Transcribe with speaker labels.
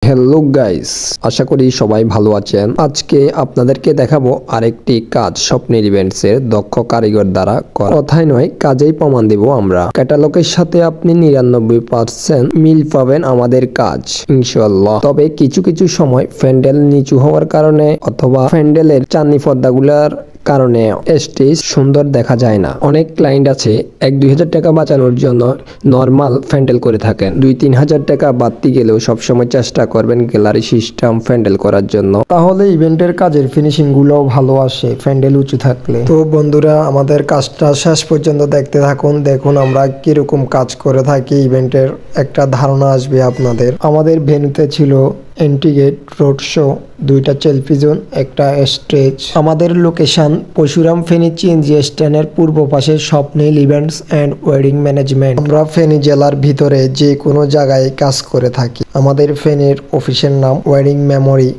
Speaker 1: Hello guys, আশা করি সবাই ভালো আছেন। আজকে আপনাদেরকে দেখাবো আরেকটি কাজ স্বপ্নের ইভেন্টসের দক্ষ কারিগর দ্বারা করা। কথাই নয়, কাজেই প্রমাণ দেব আমরা। ক্যাটালগের সাথে আপনি 99% মিল পাবেন আমাদের কাজ ইনশাআল্লাহ। তবে কিছু কিছু সময় প্যান্ডেল নিচু হওয়ার কারণে অথবা প্যান্ডেলের চাঁদনি পর্দাগুলার কারণে স্টেজ সুন্দর দেখা যায় না। অনেক ক্লায়েন্ট আছে 1-2 হাজার টাকা বাঁচানোর জন্য নর্মাল প্যান্ডেল করে থাকেন। 2-3 হাজার টাকা বাড়তি গেলেও সবসময় চেষ্টা করবেন গ্যালারি সিস্টেম প্যান্ডেল করার জন্য, তাহলে ইভেন্টের কাজের ফিনিশিং গুলো ভালো আসে প্যান্ডেল উঁচু থাকলে। তো বন্ধুরা, আমাদের কাজটা শেষ পর্যন্ত দেখতে থাকুন। দেখুন আমরা কিরকম কাজ করে থাকি, ইভেন্টের একটা ধারণা আসবে আপনাদের। আমাদের ভেন্যুতে ছিল এন্ট্রি গেট, রোড শো, 2টা চেলপিজন, একটা স্টেজ। আমাদের লোকেশন পরশুরাম ফেনী চিএনজি স্ট্যান্ডের পূর্ব পাশে স্বপ্নিল ইভেন্টস অ্যান্ড ওয়েডিং ম্যানেজমেন্ট। আমরা ফেনী জেলার ভিতরে যে কোনো জায়গায় কাজ করে থাকি। আমাদের ফেনীর অফিসের নাম ওয়েডিং মেমোরি।